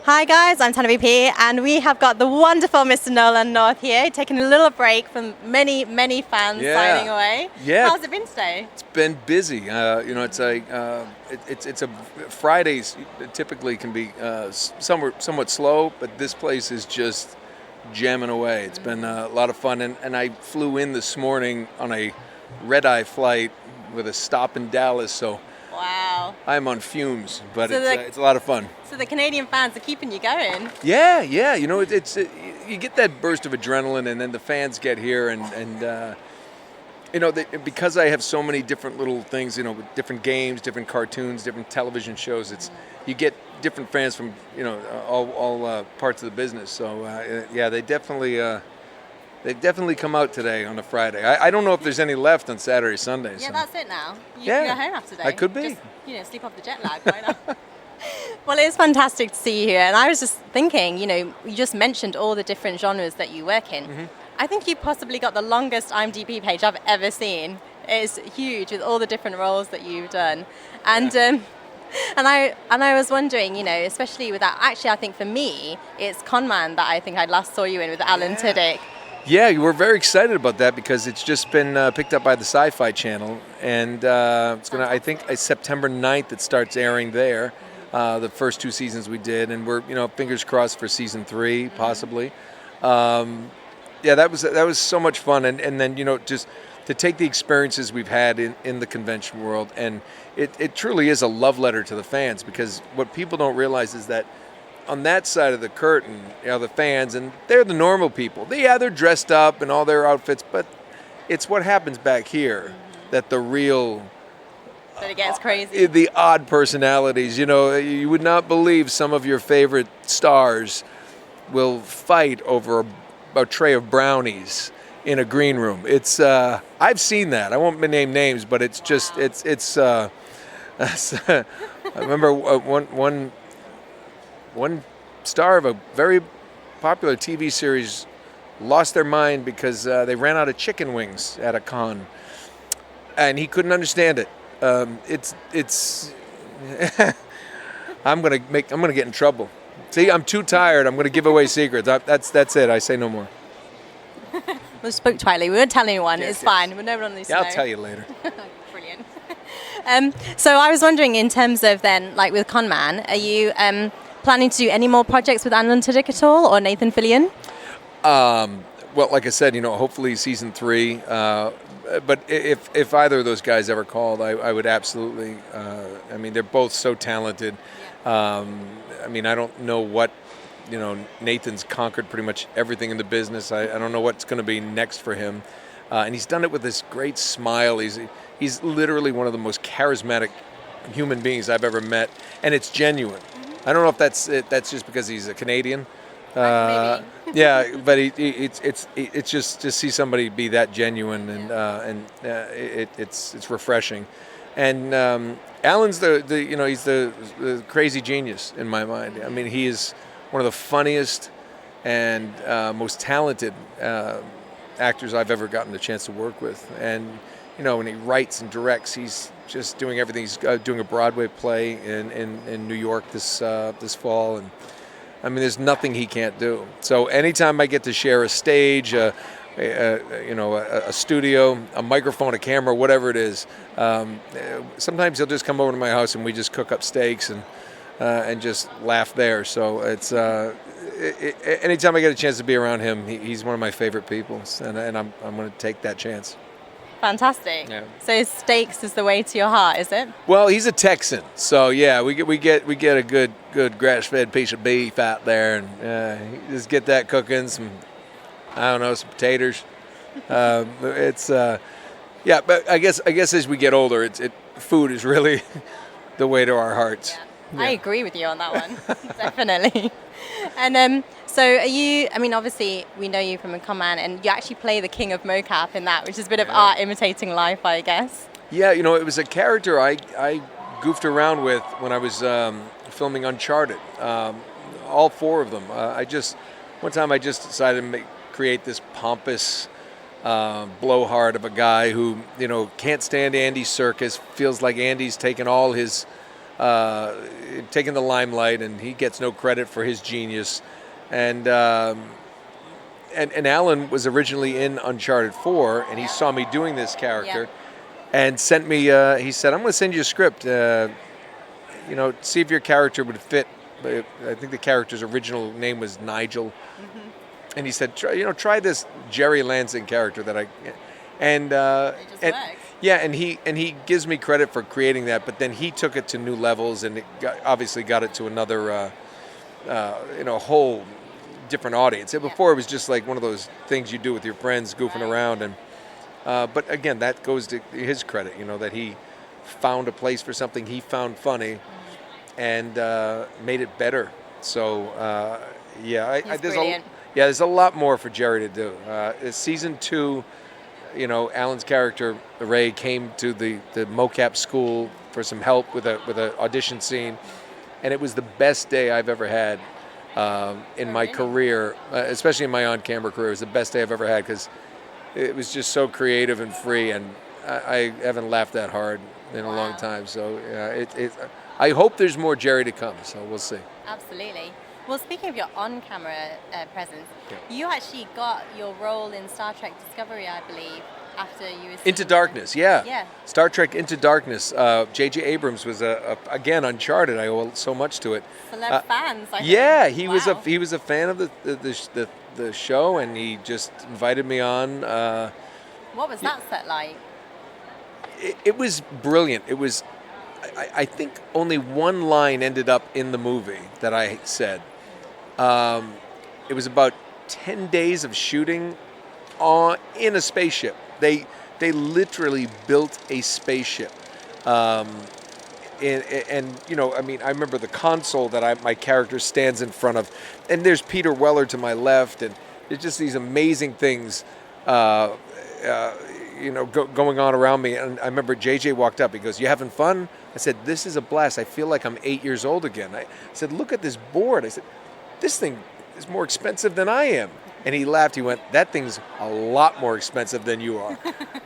Hi guys, I'm Tana VP, and we have got the wonderful Mr. Nolan North here, taking a little break from many fans signing away. Yeah. How's it been today? It's been busy. It's a Fridays typically can be somewhat slow, but this place is just jamming away. It's been a lot of fun, and I flew in this morning on a red-eye flight with a stop in Dallas, so Wow. I'm on fumes, but So it's a lot of fun. So the Canadian fans are keeping you going. Yeah. You get that burst of adrenaline, and then the fans get here, and because I have so many different little things, different games, different cartoons, different television shows. You get different fans from all parts of the business. So they definitely come out today on a Friday. I don't know if there's any left on Saturday, Sunday. Yeah, so. that's it now. You can go home after today. I could be. Just, sleep off the jet lag. Why not? Well, it's fantastic to see you here, and I was just thinking, you just mentioned all the different genres that you work in. Mm-hmm. I think you possibly got the longest IMDb page I've ever seen. It's huge with all the different roles that you've done, and I was wondering, especially with that. Actually, I think for me, it's Conman that I think I last saw you in with Alan Tudyk. Yeah, we're very excited about that because it's just been picked up by the Syfy channel, and I think it's September 9th it starts airing there. The first 2 seasons we did, and we're fingers crossed for season 3 possibly. That was so much fun, and then just to take the experiences we've had in the convention world, and it truly is a love letter to the fans, because what people don't realize is that on that side of the curtain, the fans, and they're the normal people. They're dressed up in all their outfits, but it's what happens back here that the real... That it gets crazy. The odd personalities. You would not believe some of your favorite stars will fight over a tray of brownies in a green room. It's I've seen that. I won't name names, but it's just I remember one star of a very popular TV series lost their mind because they ran out of chicken wings at a con, and he couldn't understand it. It's I'm gonna get in trouble. See, I'm too tired. I'm gonna give away secrets. That's it. I say no more. We spoke quietly. We won't tell anyone. Yes, it's fine. We're never on these. I'll tell you later. Brilliant. So I was wondering, in terms of then, like with Conman, are you planning to do any more projects with Alan Tudyk at all, or Nathan Fillion? Well, like I said, hopefully season 3. But if either of those guys ever called, I would absolutely. They're both so talented. I don't know what. Nathan's conquered pretty much everything in the business. I don't know what's going to be next for him. And he's done it with this great smile. He's literally one of the most charismatic human beings I've ever met, and it's genuine. I don't know if that's just because he's a Canadian. Maybe. Yeah, but it's just to see somebody be that genuine, and it's refreshing. And Alan's he's the crazy genius in my mind. He is one of the funniest and most talented actors I've ever gotten the chance to work with. And when he writes and directs, he's just doing everything. He's doing a Broadway play in New York this fall, and there's nothing he can't do. So anytime I get to share a stage, a studio, a microphone, a camera, whatever it is, sometimes he'll just come over to my house and we just cook up steaks and just laugh there. So it's anytime I get a chance to be around him, he's one of my favorite people, and I'm going to take that chance. Fantastic. Yeah. So steaks is the way to your heart, is it? Well, he's a Texan, so yeah, we get a good grass-fed piece of beef out there, and just get that cooking. Some potatoes. But I guess as we get older, food is really the way to our hearts. Yeah. I agree with you on that one, definitely. And so are you, obviously we know you from a Conman, and you actually play the king of mocap in that, which is a bit of art imitating life, I guess. Yeah, it was a character I goofed around with when I was filming Uncharted. All 4 of them. One time I just decided to create this pompous blowhard of a guy who, can't stand Andy's circus, feels like Andy's taken all his taking the limelight, and he gets no credit for his genius. And Alan was originally in Uncharted 4, and he saw me doing this character, and sent me. He said, "I'm going to send you a script. See if your character would fit." I think the character's original name was Nigel, and he said, "Try this Jerry Lansing character that I," and he gives me credit for creating that, but then he took it to new levels, and obviously got it to another, whole different audience. Before it was just like one of those things you do with your friends, goofing around, and but again, that goes to his credit, that he found a place for something he found funny, and made it better. So there's a lot more for Jerry to do. Season 2, Alan's character Ray came to the mocap school for some help with a audition scene, and it was the best day I've ever had in my career, especially in my on-camera career. It was the best day I've ever had because it was just so creative and free, and I haven't laughed that hard in a long time. So I hope there's more Jerry to come. So we'll see. Absolutely. Well, speaking of your on-camera presence, you actually got your role in Star Trek Discovery, I believe, after you were Into Darkness. Yeah. Star Trek Into Darkness. J.J. Abrams was again Uncharted. I owe so much to it. Celeb fans. I think. He was a fan of the show, and he just invited me on. What was that set like? It was brilliant. It was. I think only one line ended up in the movie that I said. It was about 10 days of shooting in a spaceship. They literally built a spaceship. I remember the console that my character stands in front of, and there's Peter Weller to my left, and there's just these amazing things going on around me. And I remember JJ walked up. He goes, "You having fun?" I said, "This is a blast. I feel like I'm 8 years old again." I said, "Look at this board." I said, "This thing is more expensive than I am." And he laughed. He went, "That thing's a lot more expensive than you are."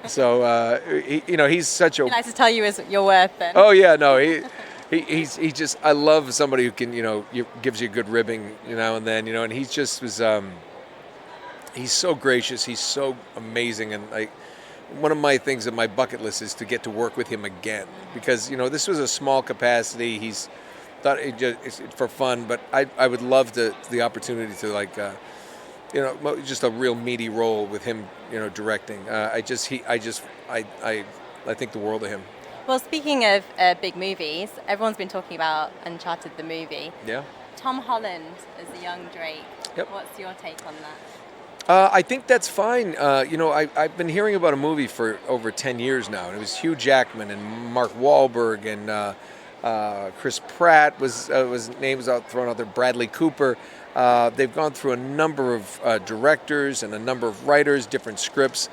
So, he's such a... He likes to tell you your worth then. Oh, yeah, no. He just... I love somebody who can, gives you a good ribbing, now and then, and he just was... he's so gracious. He's so amazing. And one of my things on my bucket list is to get to work with him again, because this was a small capacity. He's thought it's for fun, but I would love the opportunity to just a real meaty role with him, directing. I think the world of him. Well, speaking of big movies, everyone's been talking about Uncharted the movie. Yeah. Tom Holland as the young Drake. Yep. What's your take on that? I think that's fine. I've been hearing about a movie for over 10 years now, and it was Hugh Jackman and Mark Wahlberg and Chris Pratt was names thrown out there. Bradley Cooper. They've gone through a number of directors and a number of writers, different scripts.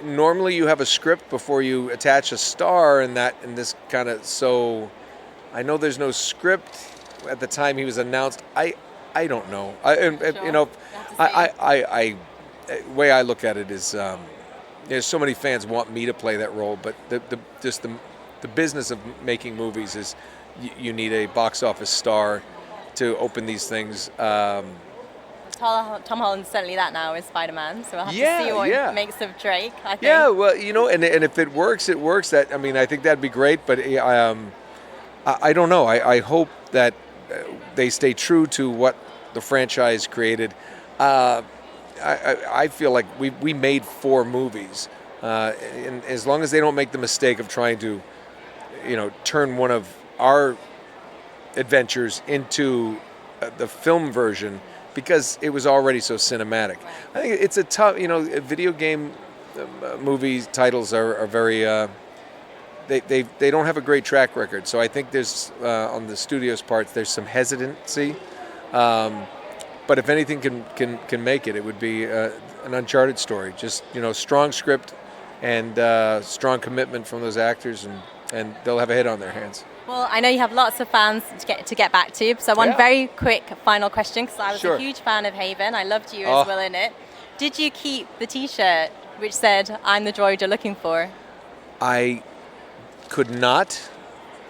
Normally, you have a script before you attach a star, and this kind of. So, I know there's no script at the time he was announced. I don't know. The way I look at it is, there's so many fans want me to play that role, but the business of making movies is you need a box office star to open these things. Tom Holland's certainly that now as Spider-Man, so we'll have to see what he makes of Drake, I think. Yeah, well, and if it works, it works. I think that'd be great, but I don't know. I hope that they stay true to what the franchise created. I feel like we made 4 movies, and as long as they don't make the mistake of trying to, turn one of our adventures into the film version, because it was already so cinematic. I think it's a tough, video game movie titles are very. They don't have a great track record, so I think there's on the studio's part there's some hesitancy. But if anything can make it would be an Uncharted story. Just strong script and strong commitment from those actors, and they'll have a hit on their hands. Well, I know you have lots of fans to get back to, so one very quick final question, because I was a huge fan of Haven. I loved you as well in it. Did you keep the T-shirt which said "I'm the droid you're looking for"? I could not.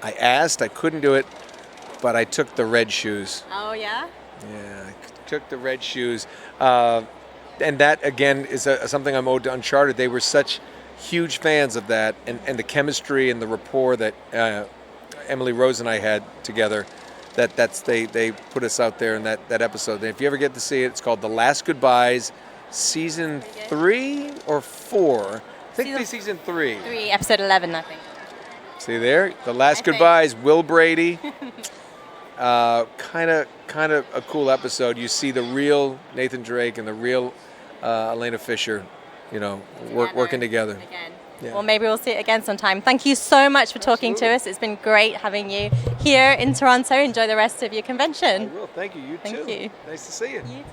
I asked, I couldn't do it, but I took the red shoes. Oh, yeah? Yeah, I took the red shoes. And that, again, is something I'm owed to Uncharted. They were such huge fans of that, and the chemistry and the rapport that Emily Rose and I had together, they put us out there in that episode. And if you ever get to see it, it's called The Last Goodbyes, season 3 or 4. I think it's season 3. 3, episode 11, I think. See there? The Last Goodbyes, Will Brady. Kind of a cool episode. You see the real Nathan Drake and the real Elena Fisher, working together. Again. Yeah. Well, maybe we'll see it again sometime. Thank you so much for talking to us. It's been great having you here in Toronto. Enjoy the rest of your convention. I will. Thank you. You too. Thank you. Nice to see you. You